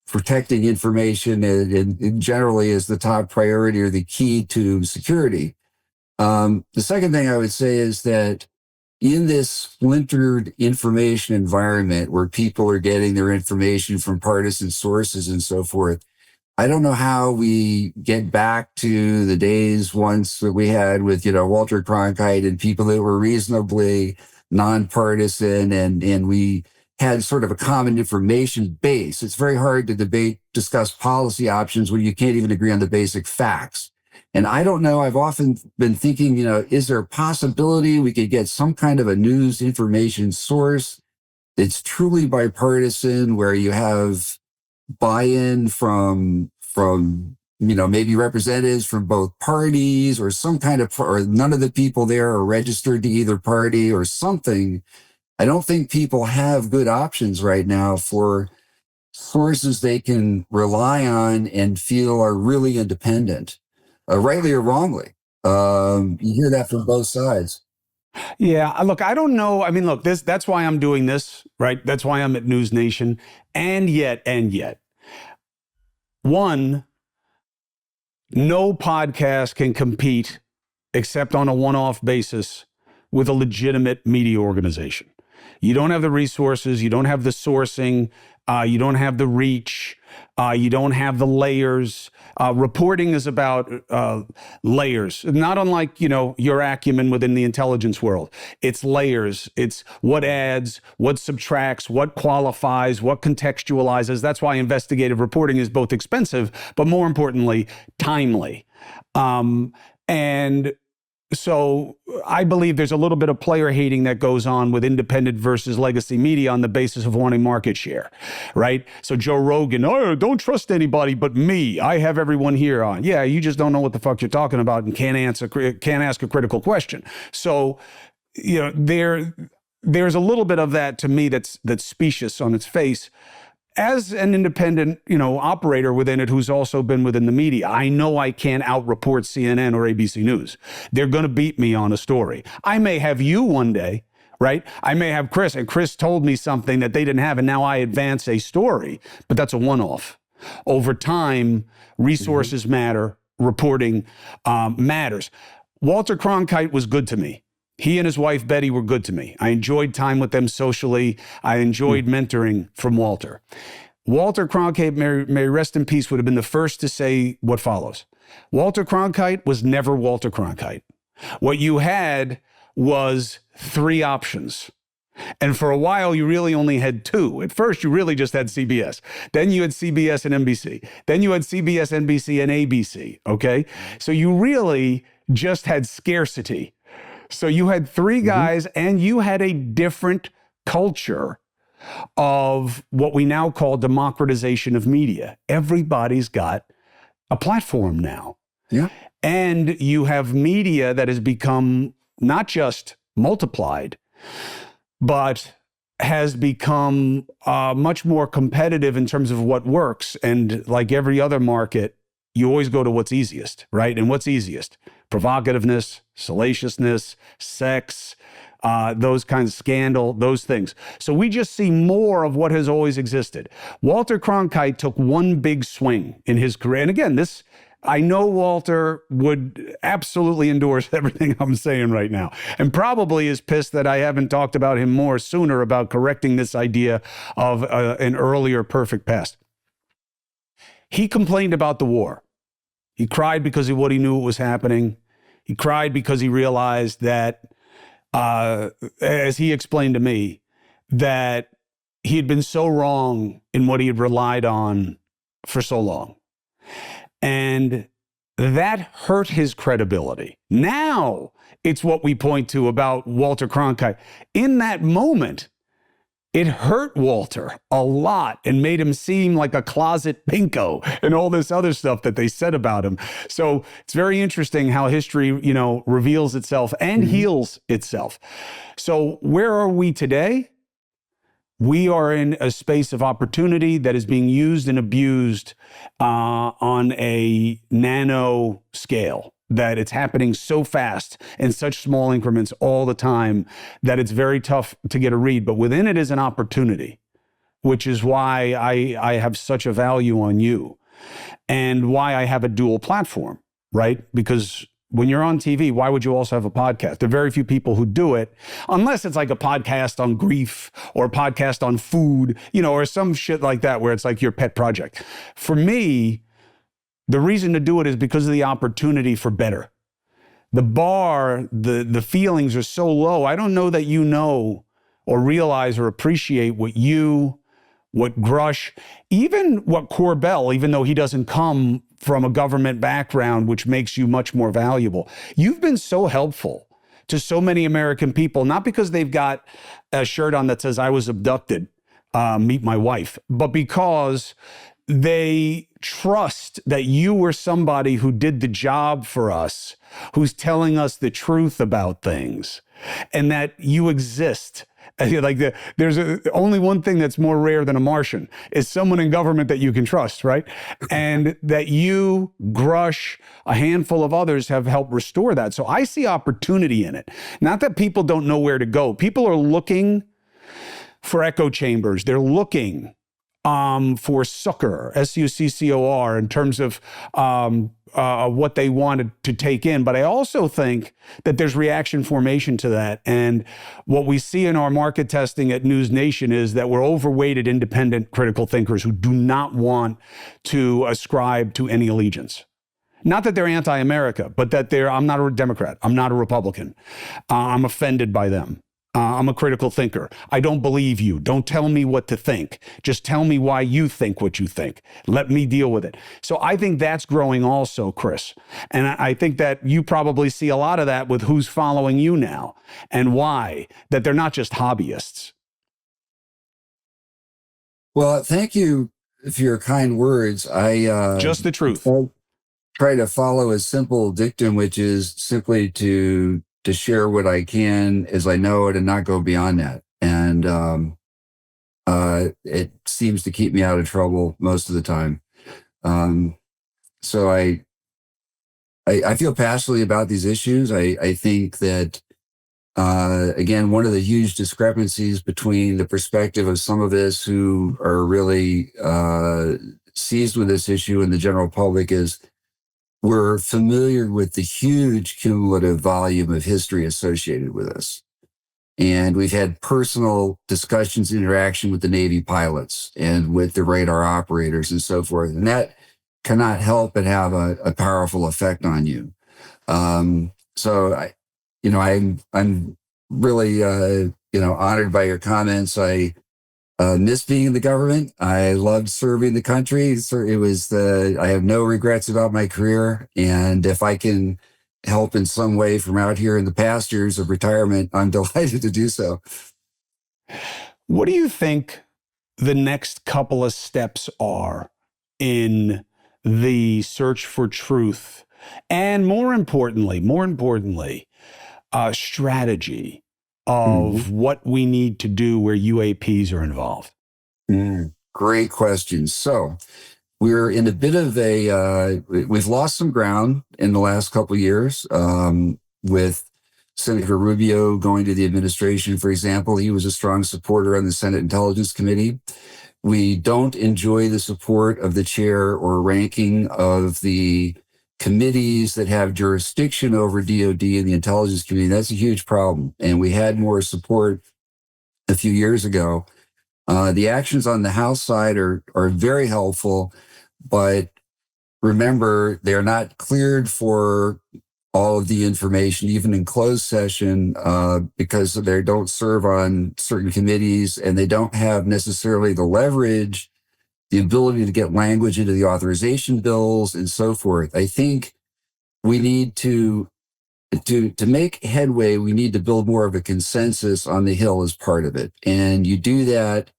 protecting information and generally as the top priority or the key to security. The second thing I would say is that in this splintered information environment where people are getting their information from partisan sources and so forth, I don't know how we get back to the days once that we had with, Walter Cronkite and people that were reasonably nonpartisan and we had sort of a common information base. It's very hard to discuss policy options when you can't even agree on the basic facts. And I don't know, I've often been thinking, is there a possibility we could get some kind of a news information source that's truly bipartisan, where you have buy-in from maybe representatives from both parties, or some kind of, or none of the people there are registered to either party or something. I don't think people have good options right now for sources they can rely on and feel are really independent, rightly or wrongly. You hear that from both sides. Yeah, look, I don't know. I mean, look, that's why I'm doing this, right? That's why I'm at News Nation. And yet, one, no podcast can compete except on a one-off basis with a legitimate media organization. You don't have the resources, you don't have the sourcing, you don't have the reach, you don't have the layers. Reporting is about layers, not unlike, your acumen within the intelligence world. It's layers. It's what adds, what subtracts, what qualifies, what contextualizes. That's why investigative reporting is both expensive, but more importantly, timely. And so I believe there's a little bit of player hating that goes on with independent versus legacy media on the basis of wanting market share, right? So Joe Rogan, oh, don't trust anybody but me. I have everyone here on. Yeah, you just don't know what the fuck you're talking about and can't ask a critical question. So, there's a little bit of that to me that's specious on its face. As an independent, operator within it who's also been within the media, I know I can't out-report CNN or ABC News. They're going to beat me on a story. I may have you one day, right? I may have Chris, and Chris told me something that they didn't have, and now I advance a story, but that's a one-off. Over time, resources matter, reporting matters. Walter Cronkite was good to me. He and his wife, Betty, were good to me. I enjoyed time with them socially. I enjoyed mentoring from Walter. Walter Cronkite, may rest in peace, would have been the first to say what follows. Walter Cronkite was never Walter Cronkite. What you had was three options. And for a while, you really only had two. At first, you really just had CBS. Then you had CBS and NBC. Then you had CBS, NBC, and ABC, okay? So you really just had scarcity. So you had three guys, and you had a different culture of what we now call democratization of media. Everybody's got a platform now. Yeah. And you have media that has become not just multiplied, but has become much more competitive in terms of what works. And like every other market, you always go to what's easiest, right? And what's easiest? Provocativeness, salaciousness, sex, those kinds of scandal, those things. So we just see more of what has always existed. Walter Cronkite took one big swing in his career. And again, I know Walter would absolutely endorse everything I'm saying right now, and probably is pissed that I haven't talked about him more sooner about correcting this idea of an earlier perfect past. He complained about the war. He cried because of what he knew was happening. He cried because he realized that, as he explained to me, that he had been so wrong in what he had relied on for so long. And that hurt his credibility. Now it's what we point to about Walter Cronkite. In that moment, it hurt Walter a lot and made him seem like a closet pinko and all this other stuff that they said about him. So it's very interesting how history, reveals itself and heals itself. So where are we today? We are in a space of opportunity that is being used and abused on a nano scale. That it's happening so fast in such small increments all the time that it's very tough to get a read. But within it is an opportunity, which is why I have such a value on you and why I have a dual platform, right? Because when you're on TV, why would you also have a podcast? There are very few people who do it, unless it's like a podcast on grief or a podcast on food, or some shit like that, where it's like your pet project. For me, the reason to do it is because of the opportunity for better. The bar, the feelings are so low. I don't know that you know or realize or appreciate what you, what Grush, even what Corbell, even though he doesn't come from a government background, which makes you much more valuable. You've been so helpful to so many American people, not because they've got a shirt on that says I was abducted, meet my wife, but because they trust that you were somebody who did the job for us, who's telling us the truth about things, and that you exist. Like there's only one thing that's more rare than a Martian is someone in government that you can trust, right? And that you, Grush, a handful of others have helped restore that. So I see opportunity in it. Not that people don't know where to go. People are looking for echo chambers. They're looking for succor, SUCCOR, in terms of what they wanted to take in. But I also think that there's reaction formation to that. And what we see in our market testing at News Nation is that we're overweighted independent critical thinkers who do not want to ascribe to any allegiance. Not that they're anti-America, but that I'm not a Democrat. I'm not a Republican. I'm offended by them. I'm a critical thinker. I don't believe you. Don't tell me what to think. Just tell me why you think what you think. Let me deal with it. So I think that's growing also, Chris. And I think that you probably see a lot of that with who's following you now and why, that they're not just hobbyists. Well, thank you for your kind words. Just the truth. I try to follow a simple dictum, which is simply to share what I can as I know it and not go beyond that. And it seems to keep me out of trouble most of the time. So I feel passionately about these issues. I think that, again, one of the huge discrepancies between the perspective of some of us who are really seized with this issue and the general public is we're familiar with the huge cumulative volume of history associated with us. And we've had personal discussions, interaction with the Navy pilots and with the radar operators and so forth. And that cannot help but have a powerful effect on you. So I'm really, honored by your comments. I miss being in the government. I loved serving the country. So I have no regrets about my career. And if I can help in some way from out here in the pastures of retirement, I'm delighted to do so. What do you think the next couple of steps are in the search for truth? And more importantly, strategy of what we need to do where UAPs are involved? Great question. So we're in a bit of we've lost some ground in the last couple of years with Senator Rubio going to the administration, for example. He was a strong supporter on the Senate Intelligence Committee. We don't enjoy the support of the chair or ranking of the committees that have jurisdiction over DOD and the intelligence community. That's a huge problem. And we had more support a few years ago. The actions on the House side are very helpful, but remember, they're not cleared for all of the information, even in closed session, because they don't serve on certain committees and they don't have necessarily the leverage, the ability to get language into the authorization bills and so forth. I think we need to make headway, we need to build more of a consensus on the Hill as part of it. And you do that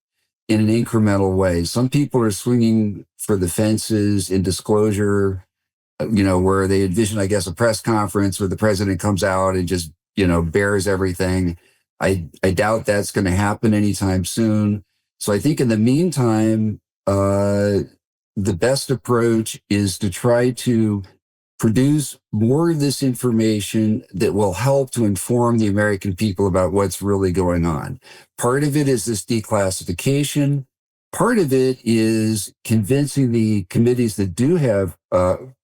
in an incremental way. Some people are swinging for the fences in disclosure, where they envision, I guess, a press conference where the president comes out and just, bears everything. I doubt that's going to happen anytime soon. So I think in the meantime, the best approach is to try to produce more of this information that will help to inform the American people about what's really going on. Part of it is this declassification. Part of it is convincing the committees that do have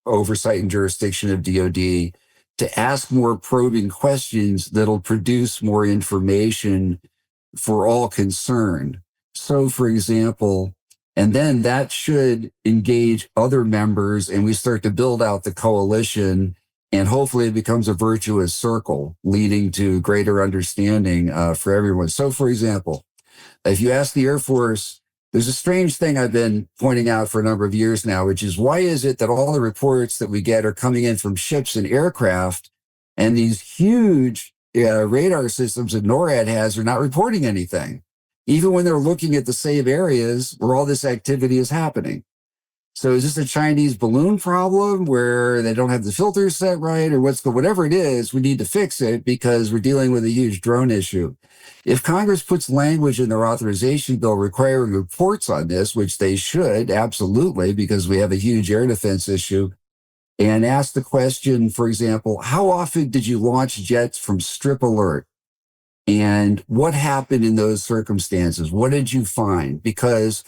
oversight and jurisdiction of DOD to ask more probing questions that'll produce more information for all concerned. So, for example, and then that should engage other members and we start to build out the coalition, and hopefully it becomes a virtuous circle leading to greater understanding for everyone. So, for example, if you ask the Air Force, There's a strange thing I've been pointing out for a number of years now, which is why is it that all the reports that we get are coming in from ships and aircraft, and these huge radar systems that NORAD has are not reporting anything, even when they're looking at the same areas where all this activity is happening. So is this a Chinese balloon problem where they don't have the filters set right, or whatever it is, we need to fix it because we're dealing with a huge drone issue. If Congress puts language in their authorization bill requiring reports on this, which they should, absolutely, because we have a huge air defense issue, and ask the question, for example, how often did you launch jets from strip alert? And what happened in those circumstances? What did you find? Because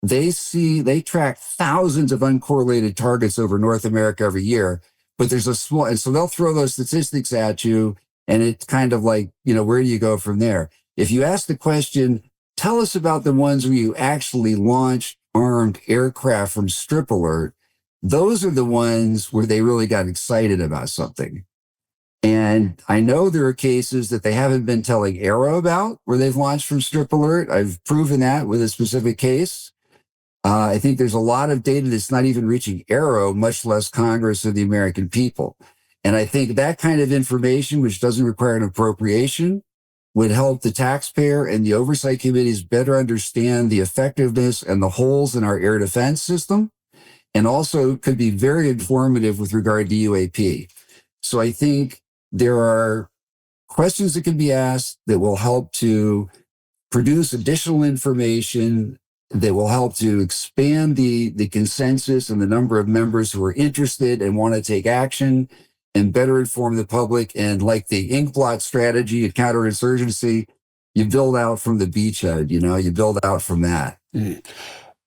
they track thousands of uncorrelated targets over North America every year, but there's a small, and so they'll throw those statistics at you, and it's kind of like, where do you go from there? If you ask the question, tell us about the ones where you actually launched armed aircraft from strip alert, those are the ones where they really got excited about something. And I know there are cases that they haven't been telling Aero about where they've launched from strip alert. I've proven that with a specific case. I think there's a lot of data that's not even reaching Aero, much less Congress or the American people. And I think that kind of information, which doesn't require an appropriation, would help the taxpayer and the oversight committees better understand the effectiveness and the holes in our air defense system, and also could be very informative with regard to UAP. So I think there are questions that can be asked that will help to produce additional information that will help to expand the consensus and the number of members who are interested and want to take action and better inform the public. And like the inkblot strategy and counterinsurgency, you build out from the beachhead, you build out from that.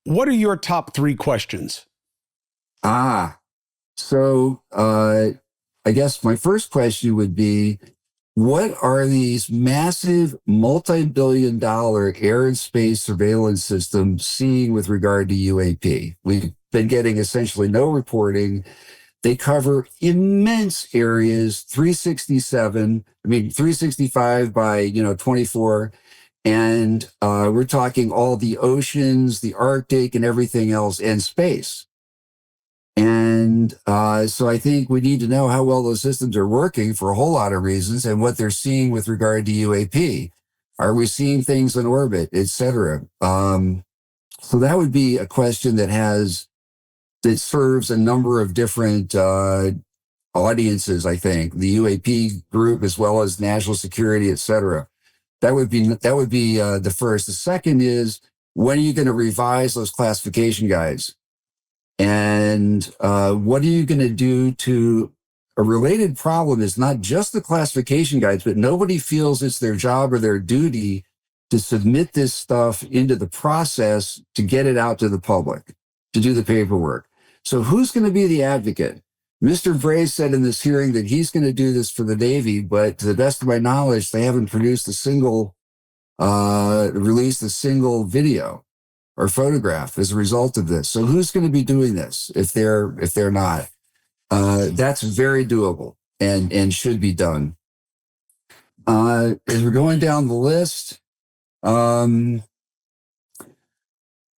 What are your top 3 questions? So I guess my first question would be, what are these massive multi-billion-dollar air and space surveillance systems seeing with regard to UAP? We've been getting essentially no reporting. They cover immense areas, 365 by, 24. And we're talking all the oceans, the Arctic, and everything else, and space. And so I think we need to know how well those systems are working for a whole lot of reasons, and what they're seeing with regard to UAP. Are we seeing things in orbit, et cetera? So that would be a question that serves a number of different audiences, I think, the UAP group as well as national security, et cetera. That would be the first. The second is, when are you going to revise those classification guides? And what are you going to do to a related problem is not just the classification guides, but nobody feels it's their job or their duty to submit this stuff into the process to get it out to the public, to do the paperwork. So who's going to be the advocate? Mr. Bray said in this hearing that he's going to do this for the Navy, but to the best of my knowledge, they haven't released a single video or photograph as a result of this. So who's going to be doing this if they're not? That's very doable and should be done. As we're going down the list,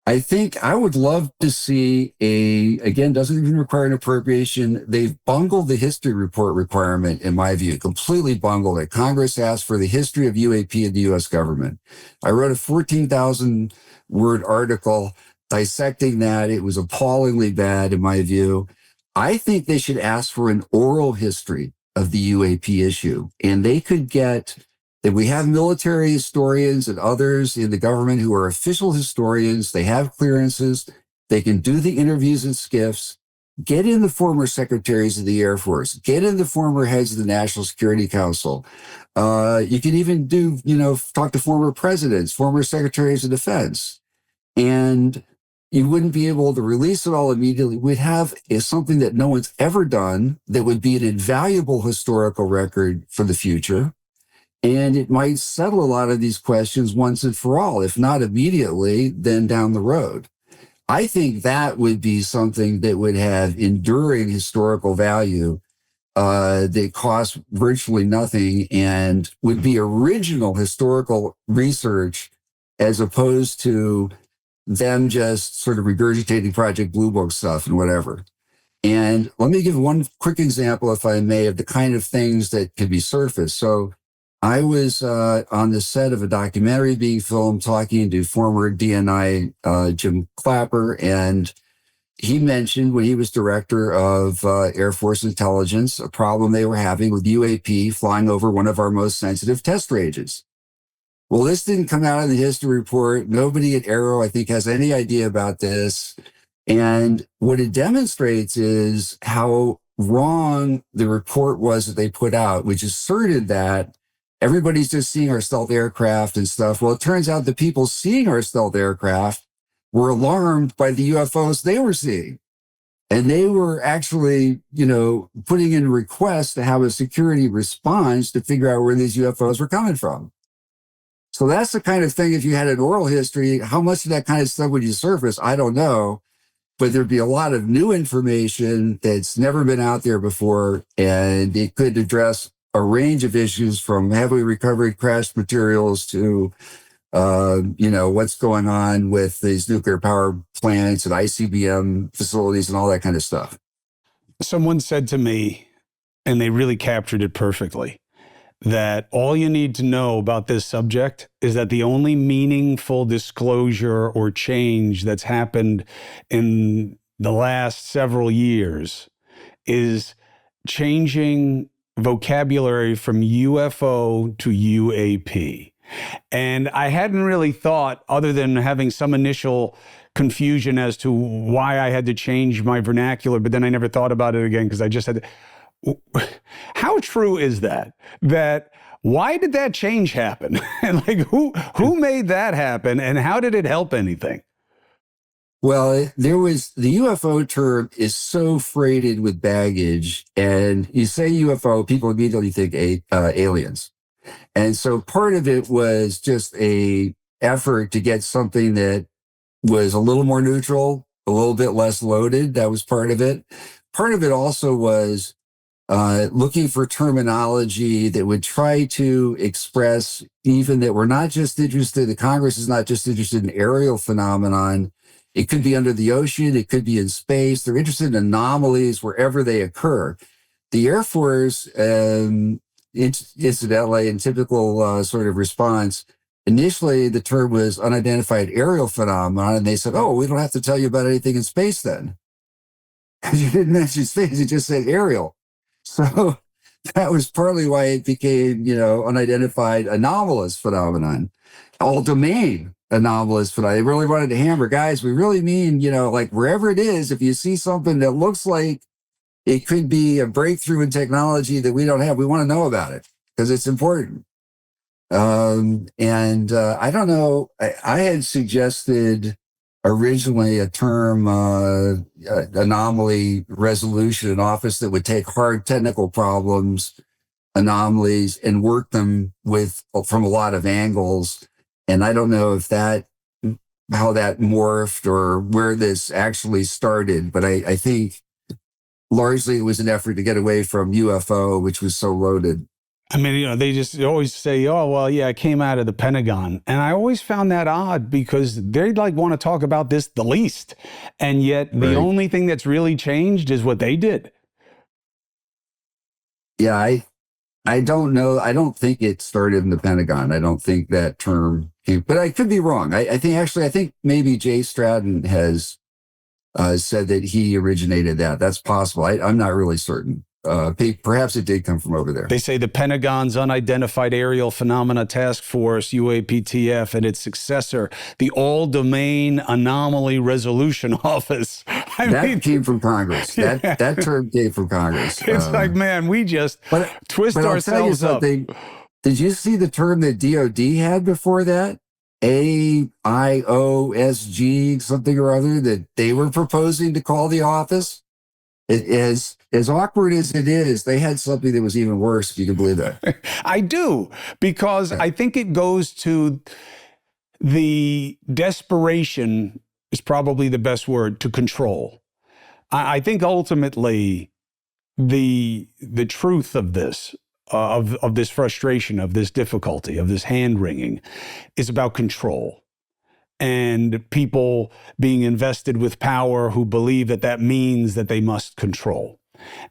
I think I would love to see again, doesn't even require an appropriation. They've bungled the history report requirement, in my view, completely bungled it. Congress asked for the history of UAP in the U.S. government. I wrote a 14,000 word article dissecting that. It was appallingly bad, in my view. I think they should ask for an oral history of the UAP issue. And they could get that we have military historians and others in the government who are official historians. They have clearances. They can do the interviews in SCIFs. Get in the former secretaries of the Air Force. Get in the former heads of the National Security Council. You can even talk to former presidents, former secretaries of defense. And you wouldn't be able to release it all immediately. We'd have something that no one's ever done that would be an invaluable historical record for the future. And it might settle a lot of these questions once and for all. If not immediately, then down the road. I think that would be something that would have enduring historical value that costs virtually nothing and would be original historical research, as opposed to them just sort of regurgitating Project Blue Book stuff and whatever. And let me give one quick example, if I may, of the kind of things that can be surfaced. So I was on the set of a documentary being filmed talking to former DNI Jim Clapper, and he mentioned when he was director of Air Force Intelligence, a problem they were having with UAP flying over one of our most sensitive test ranges. Well, this didn't come out in the history report. Nobody at Aero, I think, has any idea about this. And what it demonstrates is how wrong the report was that they put out, which asserted that everybody's just seeing our stealth aircraft and stuff. Well, it turns out the people seeing our stealth aircraft were alarmed by the UFOs they were seeing. And they were actually, putting in requests to have a security response to figure out where these UFOs were coming from. So that's the kind of thing, if you had an oral history, how much of that kind of stuff would you surface? I don't know. But there'd be a lot of new information that's never been out there before, and it could address a range of issues from heavily recovered crashed materials to, what's going on with these nuclear power plants and ICBM facilities and all that kind of stuff. Someone said to me, and they really captured it perfectly, that all you need to know about this subject is that the only meaningful disclosure or change that's happened in the last several years is changing vocabulary from UFO to UAP. And I hadn't really thought, other than having some initial confusion as to why I had to change my vernacular, but then I never thought about it again because I just had to. How true is that? Why did that change happen? And who made that happen, and how did it help anything? Well, the UFO term is so freighted with baggage, and you say UFO, people immediately think aliens. And so part of it was just a effort to get something that was a little more neutral, a little bit less loaded. That was part of it. Part of it also was looking for terminology that would try to express even that we're not just interested, the Congress is not just interested in aerial phenomenon. It could be under the ocean. It could be in space. They're interested in anomalies wherever they occur. The Air Force, incidentally, in typical sort of response, initially the term was unidentified aerial phenomenon, and they said, oh, we don't have to tell you about anything in space then. Because you didn't mention space, you just said aerial. So that was partly why it became, unidentified anomalous phenomenon, all domain anomalous phenomenon. They really wanted to hammer, guys, we really mean, wherever it is, if you see something that looks like it could be a breakthrough in technology that we don't have, we want to know about it because it's important. I don't know, I had suggested originally a term, anomaly resolution, an office that would take hard technical problems, anomalies, and work them from a lot of angles. And I don't know if how that morphed or where this actually started, but I think largely it was an effort to get away from UFO, which was so loaded. I mean, they just always say, oh, well, yeah, it came out of the Pentagon. And I always found that odd because they want to talk about this the least. And yet the only thing that's really changed is what they did. Yeah, I don't know. I don't think it started in the Pentagon. I don't think that term came, but I could be wrong. I think maybe Jay Stratton has said that he originated that. That's possible. I'm not really certain. Perhaps it did come from over there. They say the Pentagon's Unidentified Aerial Phenomena Task Force, UAPTF, and its successor, the All-Domain Anomaly Resolution Office. That came from Congress. That term came from Congress. It's man, we just twist ourselves up. Did you see the term that DOD had before that? AIOSG, something or other, that they were proposing to call the office? As awkward as it is, they had something that was even worse, if you can believe that. I do, because I think it goes to the desperation is probably the best word, to control. I think ultimately the truth of this, of this frustration, of this difficulty, of this hand-wringing is about control. and people being invested with power who believe that that means that they must control.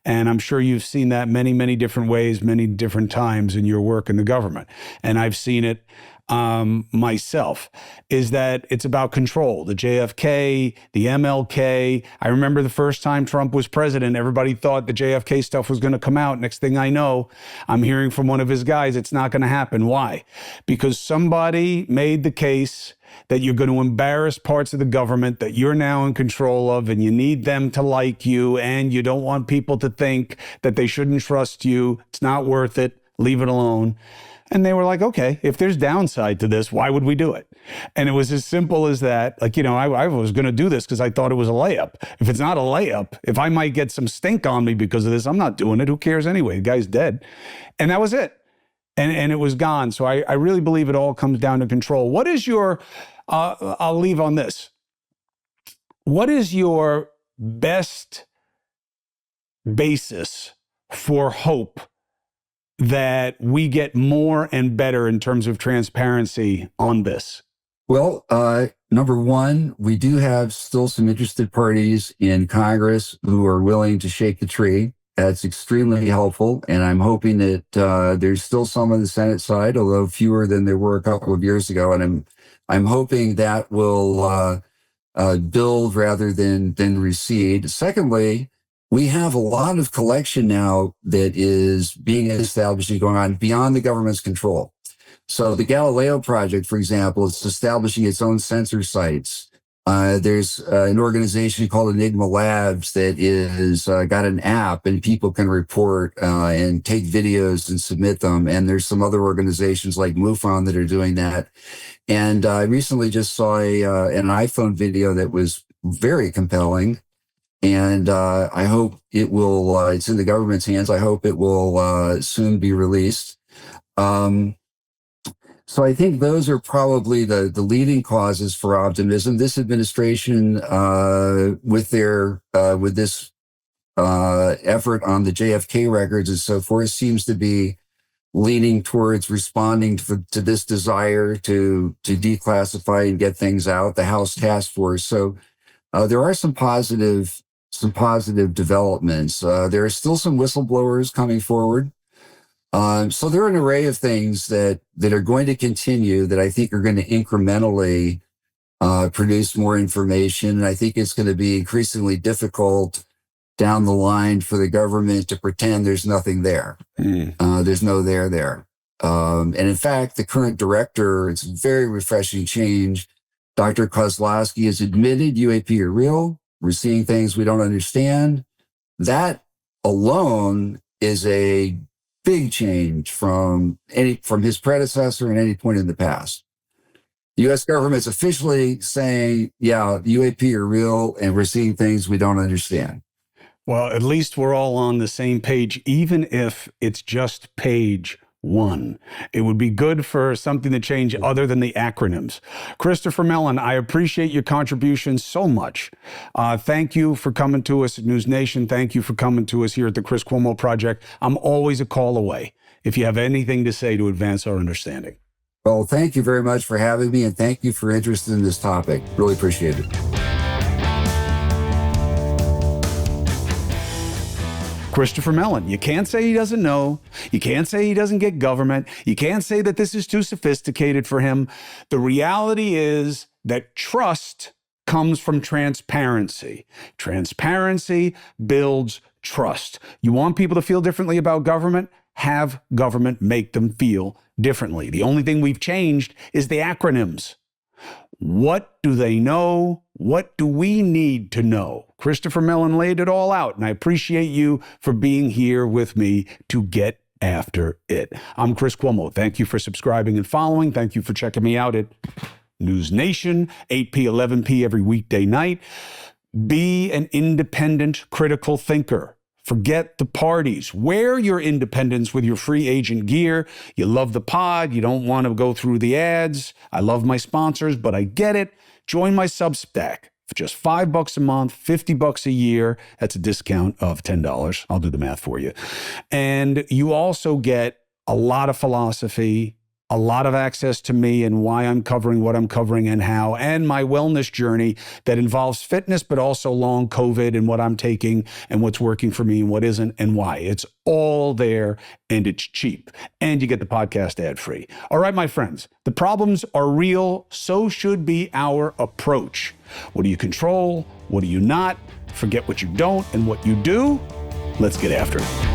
And I'm sure you've seen that many, many different ways, many different times in your work in the government. And I've seen it myself, is that it's about control. The JFK, the MLK. I remember the first time Trump was president, everybody thought the JFK stuff was going to come out. Next thing I know, I'm hearing from one of his guys, it's not going to happen. Why? Because somebody made the case that you're going to embarrass parts of the government that you're now in control of, and you need them to like you, and you don't want people to think that they shouldn't trust you. It's not worth it. Leave it alone. And they were like, okay, if there's downside to this, why would we do it? And it was as simple as that. Like, I was going to do this because I thought it was a layup. If it's not a layup, if I might get some stink on me because of this, I'm not doing it. Who cares anyway? The guy's dead. And that was it. And it was gone. So I really believe it all comes down to control. What is your, I'll leave on this. What is your best basis for hope that we get more and better in terms of transparency on this? Well, number one, we do have still some interested parties in Congress who are willing to shake the tree. That's extremely helpful. And I'm hoping that there's still some on the Senate side, although fewer than there were a couple of years ago. And I'm hoping that will build rather than recede. Secondly, we have a lot of collection now that is being established and going on beyond the government's control. So the Galileo project, for example, is establishing its own sensor sites. There's an organization called Enigma Labs that is got an app, and people can report and take videos and submit them. And there's some other organizations like MUFON that are doing that. And I recently just saw an iPhone video that was very compelling. And I hope it will, it's in the government's hands. I hope it will soon be released. So I think those are probably the leading causes for optimism. This administration, with this effort on the JFK records and so forth, seems to be leaning towards responding to this desire to declassify and get things out. The House Task Force. So there are some positive developments. There are still some whistleblowers coming forward. So there are an array of things that are going to continue that I think are going to incrementally produce more information. And I think it's going to be increasingly difficult down the line for the government to pretend there's nothing there. There's no there. And in fact, the current director, it's a very refreshing change. Dr. Kozlowski has admitted UAP are real. We're seeing things we don't understand. That alone is a big change from his predecessor and any point in the past. The U.S. government's officially saying, yeah, UAP are real, and we're seeing things we don't understand. Well, at least we're all on the same page, even if it's just page one. It would be good for something to change other than the acronyms. Christopher Mellon, I appreciate your contributions so much. Thank you for coming to us at News Nation. Thank you for coming to us here at the Chris Cuomo Project. I'm always a call away if you have anything to say to advance our understanding. Well, thank you very much for having me, and thank you for interest in this topic. Really appreciate it. Christopher Mellon. You can't say he doesn't know. You can't say he doesn't get government. You can't say that this is too sophisticated for him. The reality is that trust comes from transparency. Transparency builds trust. You want people to feel differently about government? Have government make them feel differently. The only thing we've changed is the acronyms. What do they know? What do we need to know? Christopher Mellon laid it all out, and I appreciate you for being here with me to get after it. I'm Chris Cuomo. Thank you for subscribing and following. Thank you for checking me out at News Nation, 8p, 11p every weekday night. Be an independent, critical thinker. Forget the parties. Wear your independence with your free agent gear. You love the pod. You don't want to go through the ads. I love my sponsors, but I get it. Join my Substack for just $5 a month, $50 a year. That's a discount of $10. I'll do the math for you. And you also get a lot of philosophy, a lot of access to me and why I'm covering what I'm covering and how, and my wellness journey that involves fitness, but also long COVID and what I'm taking and what's working for me and what isn't and why. It's all there and it's cheap. And you get the podcast ad free. All right, my friends, the problems are real. So should be our approach. What do you control? What do you not? Forget what you don't and what you do. Let's get after it.